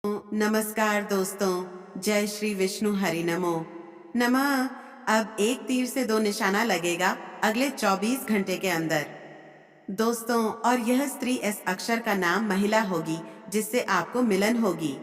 नमस्कार दोस्तों, जय श्री विष्णु हरि नमो नमः। अब एक तीर से दो निशाना लगेगा अगले 24 घंटे के अंदर दोस्तों। और यह स्त्री इस अक्षर का नाम महिला होगी जिससे आपको मिलन होगी।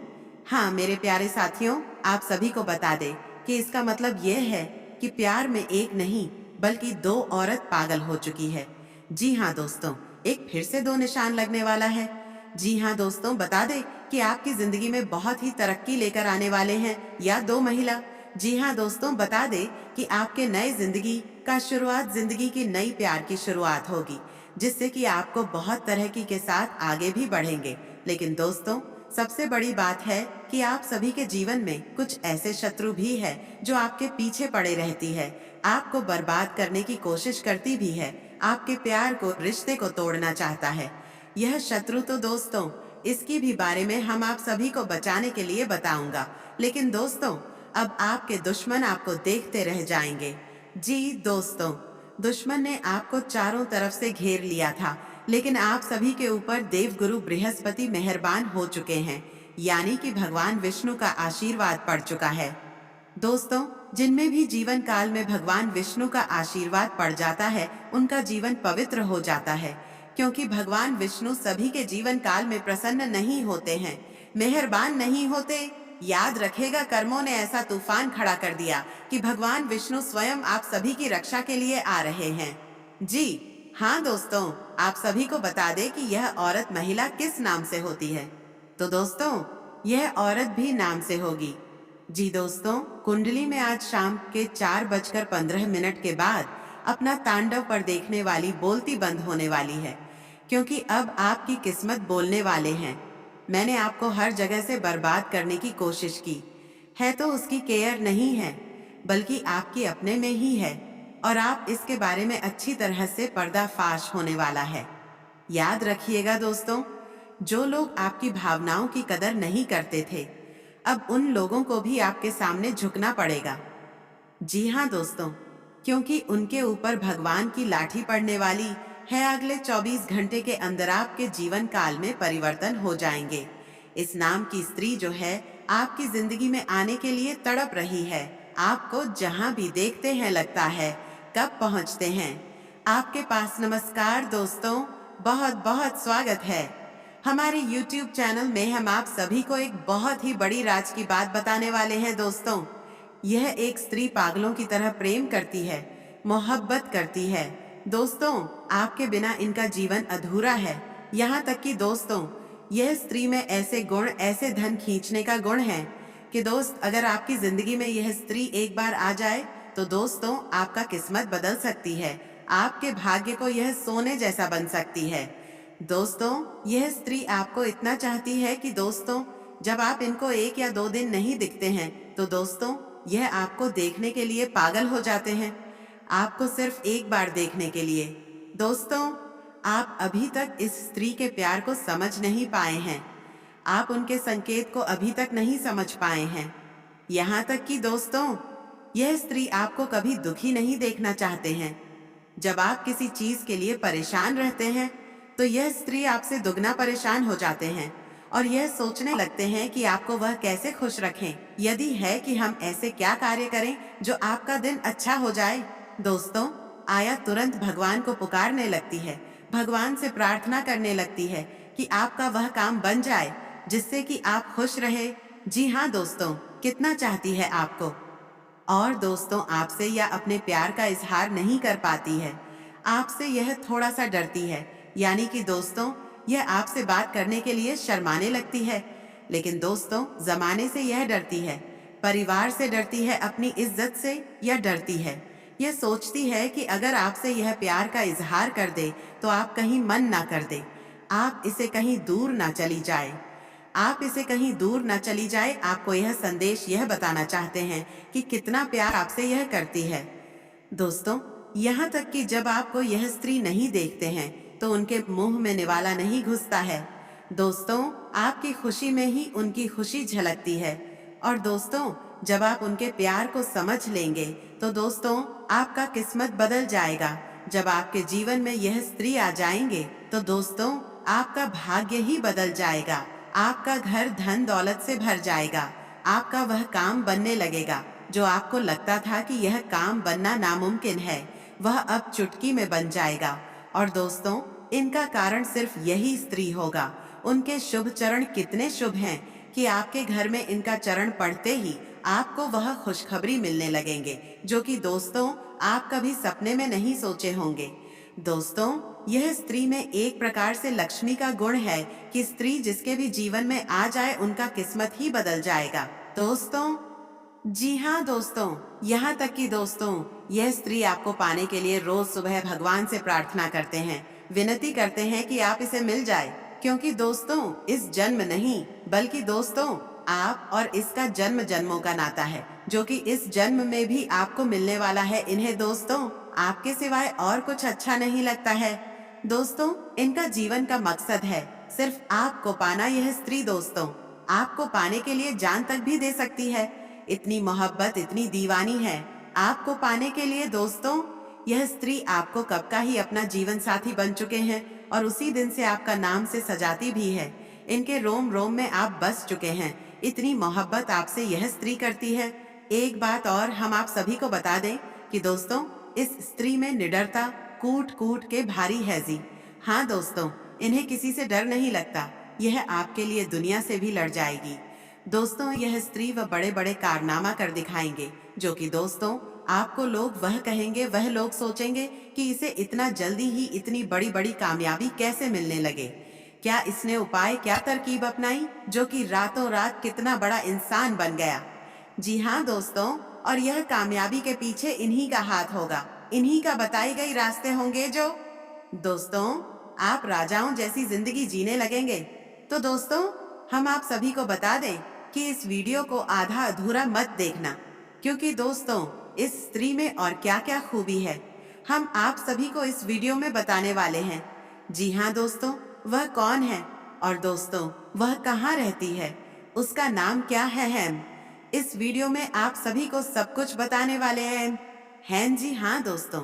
हाँ मेरे प्यारे साथियों, आप सभी को बता दें कि इसका मतलब यह है कि प्यार में एक नहीं बल्कि दो औरत पागल हो चुकी है। जी हाँ दोस्तों, एक फिर से दो निशान लगने वाला है। जी हाँ दोस्तों, बता दें कि आपकी जिंदगी में बहुत ही तरक्की लेकर आने वाले हैं या दो महिला। जी हाँ दोस्तों, बता दें कि आपके नए जिंदगी का शुरुआत जिंदगी की नई प्यार की शुरुआत होगी जिससे कि आपको बहुत तरक्की के साथ आगे भी बढ़ेंगे। लेकिन दोस्तों, सबसे बड़ी बात है कि आप सभी के जीवन में कुछ ऐसे शत्रु भी है जो आपके पीछे पड़े रहती है, आपको बर्बाद करने की कोशिश करती भी है, आपके प्यार को रिश्ते को तोड़ना चाहता है। यह शत्रु तो दोस्तों, इसकी भी बारे में हम आप सभी को बचाने के लिए बताऊंगा। लेकिन दोस्तों, अब आपके दुश्मन आपको देखते रह जाएंगे। जी दोस्तों, दुश्मन ने आपको चारों तरफ से घेर लिया था, लेकिन आप सभी के ऊपर देवगुरु बृहस्पति मेहरबान हो चुके हैं, यानी कि भगवान विष्णु का आशीर्वाद पड़ चुका है। दोस्तों, जिनमें भी जीवन काल में भगवान विष्णु का आशीर्वाद पड़ जाता है उनका जीवन पवित्र हो जाता है, क्योंकि भगवान विष्णु सभी के जीवन काल में प्रसन्न नहीं होते हैं, मेहरबान नहीं होते। याद रखेगा, कर्मों ने ऐसा तूफान खड़ा कर दिया कि भगवान विष्णु स्वयं आप सभी की रक्षा के लिए आ रहे हैं। जी हाँ दोस्तों, आप सभी को बता दें कि यह औरत महिला किस नाम से होती है। तो दोस्तों, यह औरत भी नाम से होगी। जी दोस्तों, कुंडली में आज शाम के 4:15 के बाद अपना तांडव पर देखने वाली बोलती बंद होने वाली है, क्योंकि अब आपकी किस्मत बोलने वाले हैं। मैंने आपको हर जगह से बर्बाद करने की कोशिश की है, तो उसकी केयर नहीं है बल्कि आपकी अपने में ही है, और आप इसके बारे में अच्छी तरह से पर्दाफाश होने वाला है। याद रखिएगा दोस्तों, जो लोग आपकी भावनाओं की कदर नहीं करते थे, अब उन लोगों को भी आपके सामने झुकना पड़ेगा। जी हाँ दोस्तों, क्योंकि उनके ऊपर भगवान की लाठी पड़ने वाली है। अगले 24 घंटे के अंदर आपके जीवन काल में परिवर्तन हो जाएंगे। इस नाम की स्त्री जो है आपकी जिंदगी में आने के लिए तड़प रही है। आपको जहाँ भी देखते हैं लगता है कब पहुँचते हैं आपके पास। नमस्कार दोस्तों, बहुत बहुत स्वागत है हमारे YouTube चैनल में। हम आप सभी को एक बहुत ही बड़ी राज की बात बताने वाले हैं दोस्तों। यह एक स्त्री पागलों की तरह प्रेम करती है, मोहब्बत करती है। दोस्तों, आपके बिना इनका जीवन अधूरा है। यहाँ तक कि दोस्तों, यह स्त्री में ऐसे गुण, ऐसे धन खींचने का गुण है कि दोस्त, अगर आपकी जिंदगी में यह स्त्री एक बार आ जाए तो दोस्तों, आपका किस्मत बदल सकती है। आपके भाग्य को यह सोने जैसा बन सकती है। दोस्तों, यह स्त्री आपको इतना चाहती है कि दोस्तों, जब आप इनको 1 या 2 दिन नहीं दिखते हैं तो दोस्तों, यह आपको देखने के लिए पागल हो जाते हैं, आपको सिर्फ एक बार देखने के लिए। दोस्तों, आप अभी तक इस स्त्री के प्यार को समझ नहीं पाए हैं, आप उनके संकेत को अभी तक नहीं समझ पाए हैं। यहाँ तक कि दोस्तों, यह स्त्री आपको कभी दुखी नहीं देखना चाहते हैं। जब आप किसी चीज के लिए परेशान रहते हैं तो यह स्त्री आपसे दुगना परेशान हो जाते हैं और यह सोचने लगते हैं कि आपको वह कैसे खुश रखें, यदि है कि हम ऐसे क्या कार्य करें जो आपका दिन अच्छा हो जाए। दोस्तों, आया तुरंत भगवान को पुकारने लगती है, भगवान से प्रार्थना करने लगती है कि आपका वह काम बन जाए जिससे कि आप खुश रहे। जी हाँ दोस्तों, कितना चाहती है आपको, और दोस्तों आपसे या अपने प्यार का इजहार नहीं कर पाती है। आपसे यह थोड़ा सा डरती है, यानी कि दोस्तों, यह आपसे बात करने के लिए शर्माने लगती है। लेकिन दोस्तों, जमाने से यह डरती है, परिवार से डरती है, अपनी इज्जत से यह डरती है। यह सोचती है कि अगर आपसे यह प्यार का इजहार कर दे तो आप कहीं मन ना कर दे, आप इसे कहीं दूर ना चली जाए, आप इसे कहीं दूर न चली जाए। आपको यह संदेश यह बताना चाहते हैं कि कितना प्यार आपसे यह करती है। दोस्तों, यहाँ तक कि जब आपको यह स्त्री नहीं देखते हैं तो उनके मुंह में निवाला नहीं घुसता है। दोस्तों, आपकी खुशी में ही उनकी खुशी झलकती है। और दोस्तों, जब आप उनके प्यार को समझ लेंगे तो दोस्तों, आपका किस्मत बदल जाएगा। जब आपके जीवन में यह स्त्री आ जाएंगे तो दोस्तों, आपका भाग्य ही बदल जाएगा। आपका घर धन दौलत से भर जाएगा। आपका वह काम बनने लगेगा जो आपको लगता था कि यह काम बनना नामुमकिन है, वह अब चुटकी में बन जाएगा। और दोस्तों, इनका कारण सिर्फ यही स्त्री होगा। उनके शुभ चरण कितने शुभ हैं कि आपके घर में इनका चरण पड़ते ही आपको वह खुशखबरी मिलने लगेंगे, जो कि दोस्तों आप कभी सपने में नहीं सोचे होंगे। दोस्तों, यह स्त्री में एक प्रकार से लक्ष्मी का गुण है कि स्त्री जिसके भी जीवन में आ जाए उनका किस्मत ही बदल जाएगा। दोस्तों, जी हाँ दोस्तों, यहाँ तक कि दोस्तों, यह स्त्री आपको पाने के लिए रोज सुबह भगवान से प्रार्थना करते हैं, विनती करते हैं कि आप इसे मिल जाए। क्योंकि दोस्तों, इस जन्म नहीं बल्कि दोस्तों आप और इसका जन्म जन्मों का नाता है, जो कि इस जन्म में भी आपको मिलने वाला है। इन्हें दोस्तों आपके सिवाय और कुछ अच्छा नहीं लगता है। दोस्तों, इनका जीवन का मकसद है सिर्फ आपको पाना। यह स्त्री दोस्तों आपको पाने के लिए जान तक भी दे सकती है। इतनी मोहब्बत, इतनी दीवानी है आपको पाने के लिए। दोस्तों, यह स्त्री आपको कब का ही अपना जीवन साथी बन चुके हैं और उसी दिन से आपका नाम से सजाती भी है। इनके रोम रोम में आप बस चुके हैं। इतनी मोहब्बत आपसे यह स्त्री करती है। एक बात और हम आप सभी को बता दें कि दोस्तों, इस स्त्री में निडरता कूट कूट के भारी है जी। हाँ दोस्तों, इन्हें किसी से डर नहीं लगता। यह आपके लिए दुनिया से भी लड़ जाएगी। दोस्तों, यह स्त्री वह बड़े बड़े कारनामा कर दिखाएंगे, जो कि दोस्तों आपको लोग वह कहेंगे, वह लोग सोचेंगे कि इसे इतना जल्दी ही इतनी बड़ी बड़ी कामयाबी कैसे मिलने लगे। क्या इसने उपाय, क्या तरकीब अपनाई जो कि रातों रात कितना बड़ा इंसान बन गया। जी हाँ दोस्तों, और यह कामयाबी के पीछे इन्हीं का हाथ होगा, इन्हीं का बताई गई रास्ते होंगे जो दोस्तों आप राजाओं जैसी जिंदगी जीने लगेंगे। तो दोस्तों, हम आप सभी को बता दें कि इस वीडियो को आधा अधूरा मत देखना, क्योंकि दोस्तों इस स्त्री में और क्या क्या खूबी है हम आप सभी को इस वीडियो में बताने वाले हैं। जी हाँ दोस्तों, वह कौन है और दोस्तों वह कहाँ रहती है, उसका नाम क्या है। हम इस वीडियो में आप सभी को सब कुछ बताने वाले हैं जी हाँ दोस्तों,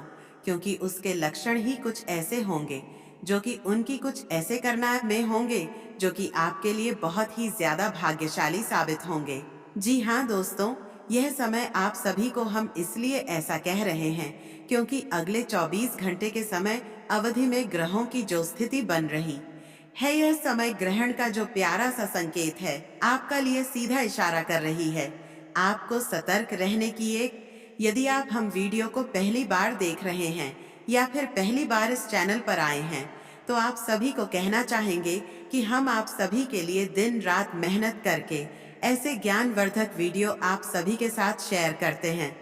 क्योंकि उसके लक्षण ही कुछ ऐसे होंगे जो कि उनकी कुछ ऐसे करना में होंगे जो कि आपके लिए बहुत ही ज्यादा भाग्यशाली साबित होंगे। जी हाँ दोस्तों, यह समय आप सभी को हम इसलिए ऐसा कह रहे हैं क्योंकि अगले 24 घंटे के समय अवधि में ग्रहों की जो स्थिति बन रही है, यह समय ग्रहण का जो प्यारा सा संकेत है आपका लिए सीधा इशारा कर रही है आपको सतर्क रहने की। एक यदि आप हम वीडियो को पहली बार देख रहे हैं या फिर पहली बार इस चैनल पर आए हैं, तो आप सभी को कहना चाहेंगे कि हम आप सभी के लिए दिन रात मेहनत करके ऐसे ज्ञानवर्धक वीडियो आप सभी के साथ शेयर करते हैं।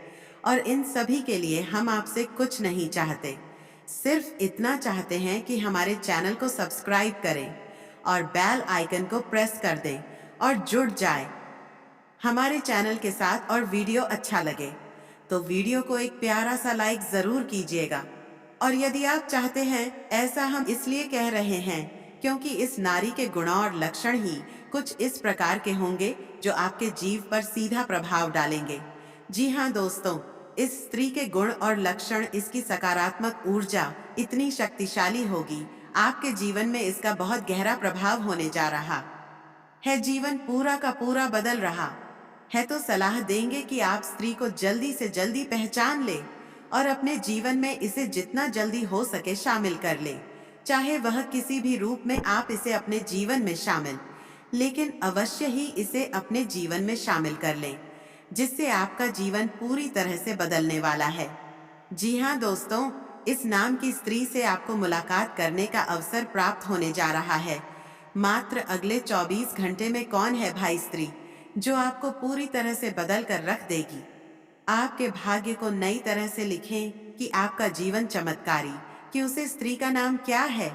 और इन सभी के लिए हम आपसे कुछ नहीं चाहते, सिर्फ इतना चाहते हैं कि हमारे चैनल को सब्सक्राइब करें और बेल आइकन को प्रेस कर दें और जुड़ जाए हमारे चैनल के साथ। और वीडियो अच्छा लगे तो वीडियो को एक प्यारा सा लाइक जरूर कीजिएगा। और यदि आप चाहते हैं, ऐसा हम इसलिए कह रहे हैं क्योंकि इस नारी के गुण और लक्षण ही कुछ इस प्रकार के होंगे जो आपके जीव पर सीधा प्रभाव डालेंगे। जी हाँ दोस्तों, इस स्त्री के गुण और लक्षण, इसकी सकारात्मक ऊर्जा इतनी शक्तिशाली होगी, आपके जीवन में इसका बहुत गहरा प्रभाव होने जा रहा है। जीवन पूरा का पूरा बदल रहा है। तो सलाह देंगे कि आप स्त्री को जल्दी से जल्दी पहचान ले और अपने जीवन में इसे जितना जल्दी हो सके शामिल कर ले। चाहे वह किसी भी रूप में आप इसे अपने जीवन में शामिल, लेकिन अवश्य ही इसे अपने जीवन में शामिल कर लें, जिससे आपका जीवन पूरी तरह से बदलने वाला है। जी हाँ दोस्तों, इस नाम की स्त्री से आपको मुलाकात करने का अवसर प्राप्त होने जा रहा है। मात्र अगले 24 घंटे में कौन है भाई स्त्री जो आपको पूरी तरह से बदल कर रख देगी, आपके भाग्य को नई तरह से लिखें कि आपका जीवन चमत्कारी। कि उसे स्त्री का नाम क्या है,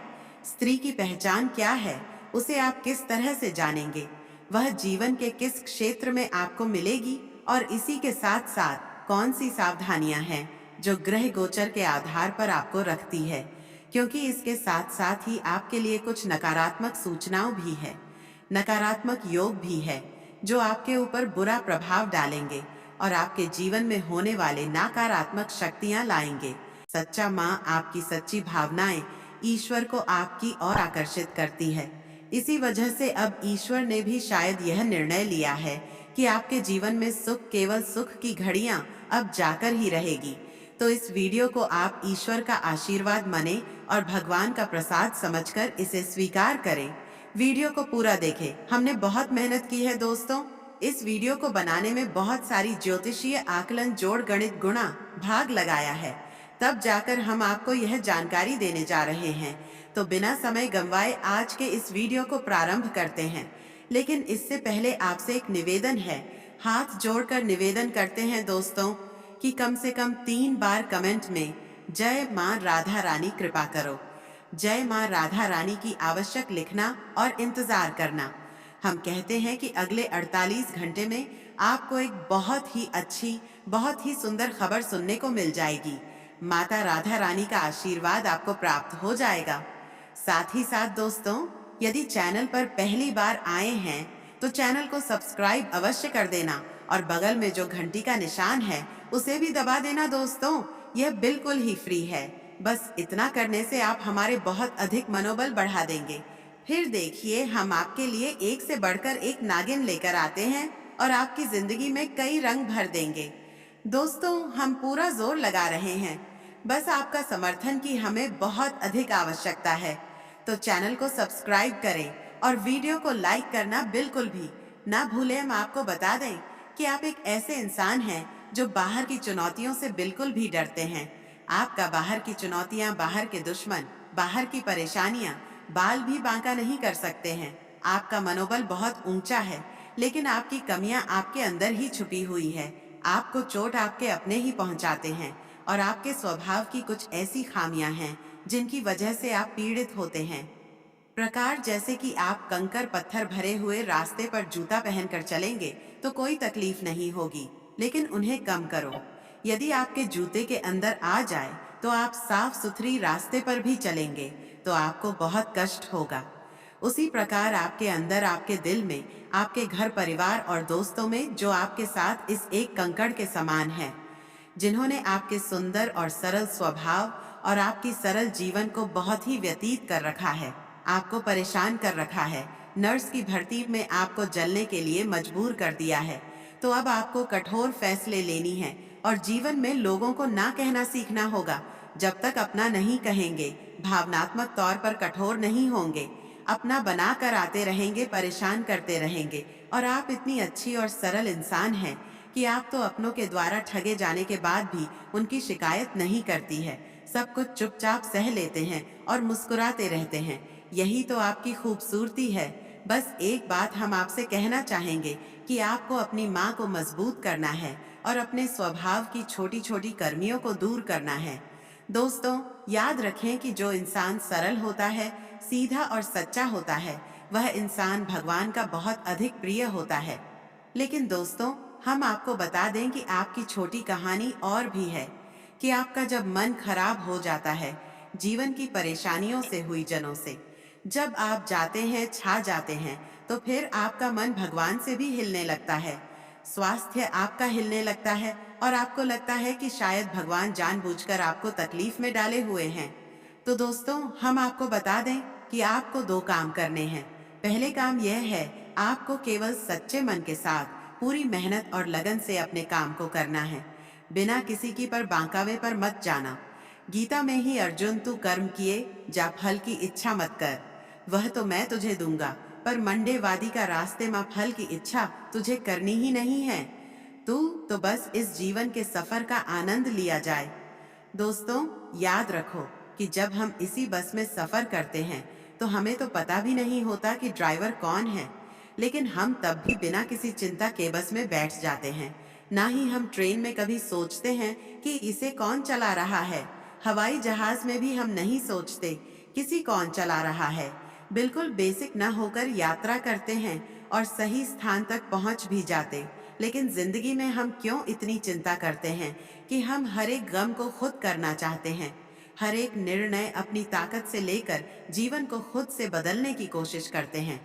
स्त्री की पहचान क्या है, उसे आप किस तरह से जानेंगे, वह जीवन के किस क्षेत्र में आपको मिलेगी और इसी के साथ साथ कौन सी सावधानियां हैं जो ग्रह गोचर के आधार पर आपको रखती है, क्योंकि इसके साथ साथ ही आपके लिए कुछ नकारात्मक सूचनाओं भी है, नकारात्मक योग भी है जो आपके ऊपर बुरा प्रभाव डालेंगे और आपके जीवन में होने वाले नकारात्मक शक्तियां लाएंगे। सच्चा माँ, आपकी सच्ची भावनाएं ईश्वर को आपकी ओर आकर्षित करती है। इसी वजह से अब ईश्वर ने भी शायद यह निर्णय लिया है कि आपके जीवन में सुख केवल सुख की घड़ियां अब जाकर ही रहेगी। तो इस वीडियो को आप ईश्वर का आशीर्वाद माने और भगवान का प्रसाद समझकर इसे स्वीकार करें। वीडियो को पूरा देखें। हमने बहुत मेहनत की है दोस्तों। इस वीडियो को बनाने में बहुत सारी ज्योतिषीय आकलन, जोड़, गणित, गुणा भाग लगाया है। तब जाकर हम आपको यह जानकारी देने जा रहे हैं। तो बिना समय गंवाए आज के इस वीडियो को प्रारंभ करते हैं। लेकिन इससे पहले आपसे एक निवेदन है। हाथ जोड़कर निवेदन करते हैं दोस्तों कि कम से कम 3 बार कमेंट में जय मां राधा रानी कृपा करो, जय मां राधा रानी की आवश्यक लिखना और इंतजार करना। हम कहते हैं कि अगले 48 घंटे में आपको एक बहुत ही अच्छी, बहुत ही सुंदर खबर सुनने को मिल जाएगी। माता राधा रानी का आशीर्वाद आपको प्राप्त हो जाएगा। साथ ही साथ दोस्तों, यदि चैनल पर पहली बार आए हैं तो चैनल को सब्सक्राइब अवश्य कर देना और बगल में जो घंटी का निशान है उसे भी दबा देना दोस्तों। यह बिल्कुल ही फ्री है। बस इतना करने से आप हमारे बहुत अधिक मनोबल बढ़ा देंगे। फिर देखिए, हम आपके लिए एक से बढ़कर एक नागिन लेकर आते हैं और आपकी जिंदगी में कई रंग भर देंगे। दोस्तों, हम पूरा जोर लगा रहे हैं। बस आपका समर्थन की हमें बहुत अधिक आवश्यकता है। तो चैनल को सब्सक्राइब करें और वीडियो को लाइक करना बिल्कुल भी ना भूलें। हम आपको बता दें कि आप एक ऐसे इंसान हैं जो बाहर की चुनौतियों से बिल्कुल भी डरते हैं। आपका बाहर की चुनौतियां, बाहर के दुश्मन, बाहर की परेशानियां बाल भी बांका नहीं कर सकते हैं। आपका मनोबल बहुत ऊंचा है, लेकिन आपकी कमियां आपके अंदर ही छुपी हुई है। आपको चोट आपके अपने ही पहुंचाते हैं और आपके स्वभाव की कुछ ऐसी खामियां हैं जिनकी वजह से आप पीड़ित होते हैं। प्रकार जैसे कि आप कंकर पत्थर भरे हुए रास्ते पर जूता पहनकर चलेंगे तो कोई तकलीफ नहीं होगी, लेकिन उन्हें कम करो। यदि आपके जूते के अंदर आ जाए तो आप साफ सुथरी रास्ते पर भी चलेंगे तो आपको बहुत कष्ट होगा। उसी प्रकार आपके अंदर, आपके दिल में, आपके घर परिवार और दोस्तों में जो आपके साथ इस एक कंकड़ के समान है, जिन्होंने आपके सुंदर और सरल स्वभाव और आपकी सरल जीवन को बहुत ही व्यतीत कर रखा है, आपको परेशान कर रखा है, नर्स की भर्ती में आपको जलने के लिए मजबूर कर दिया है। तो अब आपको कठोर फैसले लेनी है और जीवन में लोगों को ना कहना सीखना होगा। जब तक अपना नहीं कहेंगे, भावनात्मक तौर पर कठोर नहीं होंगे, अपना बना कर आते रहेंगे, परेशान करते रहेंगे। और आप इतनी अच्छी और सरल इंसान हैं कि आप तो अपनों के द्वारा ठगे जाने के बाद भी उनकी शिकायत नहीं करती है। सब कुछ चुपचाप सह लेते हैं और मुस्कुराते रहते हैं। यही तो आपकी खूबसूरती है। बस एक बात हम आपसे कहना चाहेंगे कि आपको अपनी माँ को मजबूत करना है और अपने स्वभाव की छोटी छोटी कर्मियों को दूर करना है। दोस्तों, याद रखें कि जो इंसान सरल होता है, सीधा और सच्चा होता है, वह इंसान भगवान का बहुत अधिक प्रिय होता है। लेकिन दोस्तों, हम आपको बता दें कि आपकी छोटी कहानी और भी है कि आपका जब मन खराब हो जाता है जीवन की परेशानियों से, हुई जनों से, जब आप जाते हैं, छा जाते हैं, तो फिर आपका मन भगवान से भी हिलने लगता है। स्वास्थ्य आपका हिलने लगता है और आपको लगता है कि शायद भगवान जानबूझकर आपको तकलीफ में डाले हुए हैं। तो दोस्तों, हम आपको बता दें कि आपको 2 काम करने हैं। पहले काम यह है, आपको केवल सच्चे मन के साथ पूरी मेहनत और लगन से अपने काम को करना है। बिना किसी की पर बांकावे पर मत जाना। गीता में ही अर्जुन, तू कर्म किए जा, फल की इच्छा मत कर, वह तो मैं तुझे दूंगा। पर मंडेवादी का रास्ते में फल की इच्छा तुझे करनी ही नहीं है। तू तो बस इस जीवन के सफर का आनंद लिया जाए। दोस्तों, याद रखो कि जब हम इसी बस में सफर करते हैं तो हमें तो पता भी नहीं होता कि ड्राइवर कौन है, लेकिन हम तब भी बिना किसी चिंता के बस में बैठ जाते हैं। ना ही हम ट्रेन में कभी सोचते हैं कि इसे कौन चला रहा है। हवाई जहाज में भी हम नहीं सोचते किसी कौन चला रहा है। बिल्कुल बेसिक न होकर यात्रा करते हैं और सही स्थान तक पहुंच भी जाते। लेकिन जिंदगी में हम क्यों इतनी चिंता करते हैं कि हम हर एक गम को खुद करना चाहते हैं। हर एक निर्णय अपनी ताकत से लेकर जीवन को खुद से बदलने की कोशिश करते हैं।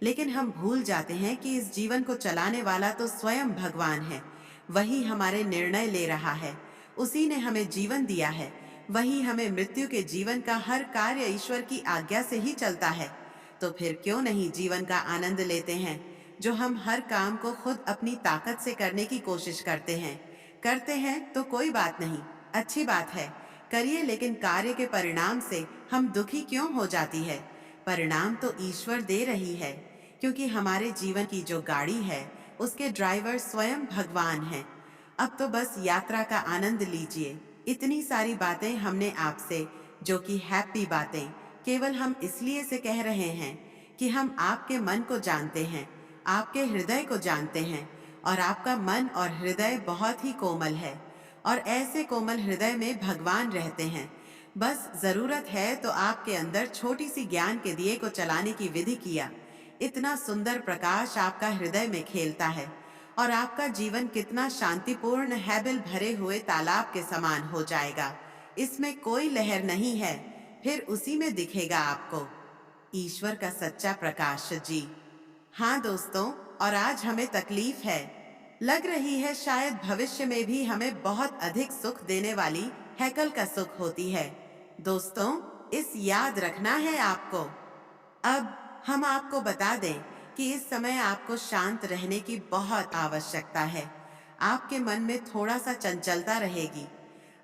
लेकिन हम भूल जाते हैं कि इस जीवन को चलाने वाला तो स्वयं भगवान है। वही हमारे निर्णय ले रहा है, उसी ने हमें जीवन दिया है, वही हमें मृत्यु के जीवन का हर कार्य ईश्वर की आज्ञा से ही चलता है। तो फिर क्यों नहीं जीवन का आनंद लेते हैं। जो हम हर काम को खुद अपनी ताकत से करने की कोशिश करते हैं तो कोई बात नहीं, अच्छी बात है, करिए, लेकिन कार्य के परिणाम से हम दुखी क्यों हो जाती है। परिणाम तो ईश्वर दे रही है, क्योंकि हमारे जीवन की जो गाड़ी है उसके ड्राइवर स्वयं भगवान हैं। अब तो बस यात्रा का आनंद लीजिए। इतनी सारी बातें हमने आपसे, जो कि हैप्पी बातें, केवल हम इसलिए से कह रहे हैं कि हम आपके मन को जानते हैं, आपके हृदय को जानते हैं, और आपका मन और हृदय बहुत ही कोमल है, और ऐसे कोमल हृदय में भगवान रहते हैं। बस जरूरत है तो आपके अंदर छोटी सी ज्ञान के दिए को चलाने की विधि किया। इतना सुंदर प्रकाश आपका हृदय में खेलता है, और आपका जीवन कितना शांतिपूर्ण हैबिल भरे हुए तालाब के समान हो जाएगा। इसमें कोई लहर नहीं है, फिर उसी में दिखेगा आपको ईश्वर का सच्चा प्रकाश जी। हाँ दोस्तों, और आज हमें तकलीफ है, लग रही है शायद भविष्य में भी हमें बहुत अधिक सुख देने वाली हैकल का सुख होती है। दोस्तों, इस याद रखना है आपको। अब हम आपको बता दें कि इस समय आपको शांत रहने की बहुत आवश्यकता है। आपके मन में थोड़ा सा चंचलता रहेगी,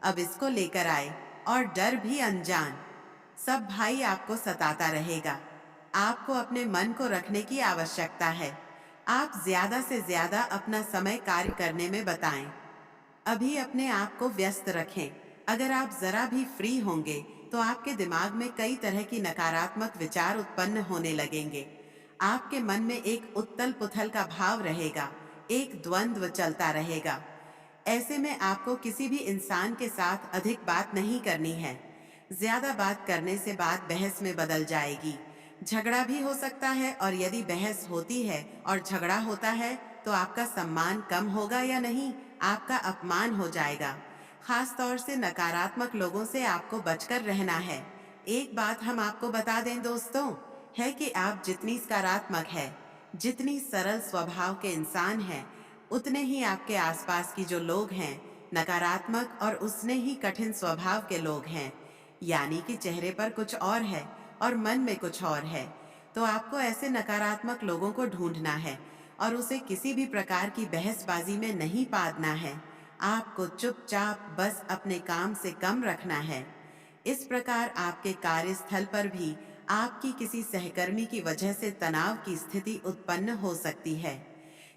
अब इसको लेकर आए, और डर भी अनजान सब भाई आपको सताता रहेगा। आपको अपने मन को रखने की आवश्यकता है। आप ज्यादा से ज्यादा अपना समय कार्य करने में बताएं। अभी अपने आप को व्यस्त रखें। अगर आप जरा भी फ्री होंगे तो आपके दिमाग में कई तरह की नकारात्मक विचार उत्पन्न होने लगेंगे। आपके मन में एक उत्तल पुथल का भाव रहेगा, एक द्वंद्व चलता रहेगा। ऐसे में आपको किसी भी इंसान के साथ अधिक बात नहीं करनी है। ज्यादा बात करने से बात बहस में बदल जाएगी, झगड़ा भी हो सकता है, और यदि बहस होती है और झगड़ा होता है तो आपका सम्मान कम होगा या नहीं, आपका अपमान हो जाएगा। खास तौर से नकारात्मक लोगों से आपको बचकर रहना है। एक बात हम आपको बता दें दोस्तों, है कि आप जितनी सकारात्मक है, जितनी सरल स्वभाव के इंसान हैं, उतने ही आपके आसपास की जो लोग हैं नकारात्मक और उतने ही कठिन स्वभाव के लोग हैं। यानी कि चेहरे पर कुछ और है और मन में कुछ और है। तो आपको ऐसे नकारात्मक लोगों को ढूंढना है और उसे किसी भी प्रकार की बहसबाजी में नहीं पादना है। आपको चुपचाप बस अपने काम से कम रखना है। इस प्रकार आपके कार्यस्थल पर भी आपकी किसी सहकर्मी की वजह से तनाव की स्थिति उत्पन्न हो सकती है।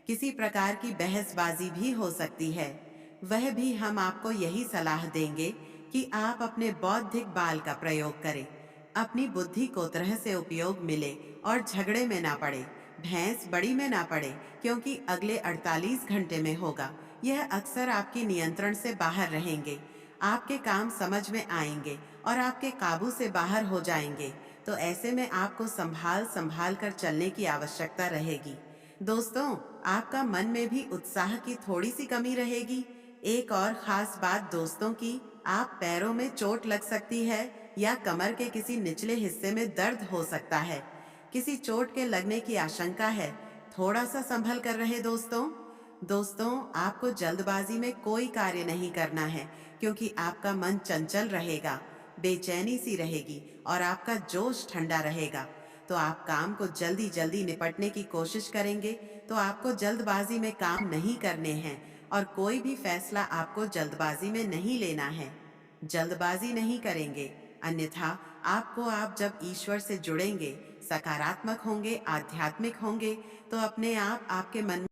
किसी प्रकार की बहसबाजी भी हो सकती है। वह भी हम आपको यही सलाह देंगे कि आप अपने बौद्धिक बाल का प्रयोग करें, अपनी बुद्धि को तरह से उपयोग मिले और झगड़े में ना पड़े, भैंस बड़ी में ना पड़े, क्योंकि अगले 48 घंटे में होगा। यह अक्सर आपकी नियंत्रण से बाहर रहेंगे, आपके काम समझ में आएंगे और आपके काबू से बाहर हो जाएंगे। तो ऐसे में आपको संभाल संभाल कर चलने की आवश्यकता रहेगी। दोस्तों, आपका मन में भी उत्साह की थोड़ी सी कमी रहेगी। एक और खास बात दोस्तों की, आप पैरों में चोट लग सकती है या कमर के किसी निचले हिस्से में दर्द हो सकता है। किसी चोट के लगने की आशंका है, थोड़ा सा संभल कर रहे दोस्तों। दोस्तों, आपको जल्दबाजी में कोई कार्य नहीं करना है, क्योंकि आपका मन चंचल रहेगा, बेचैनी सी रहेगी और आपका जोश ठंडा रहेगा। तो आप काम को जल्दी जल्दी निपटने की कोशिश करेंगे। तो आपको जल्दबाजी में काम नहीं करने हैं और कोई भी फैसला आपको जल्दबाजी में नहीं लेना है। जल्दबाजी नहीं करेंगे, अन्यथा आपको, आप जब ईश्वर से जुड़ेंगे, सकारात्मक होंगे, आध्यात्मिक होंगे, तो अपने आप आपके मन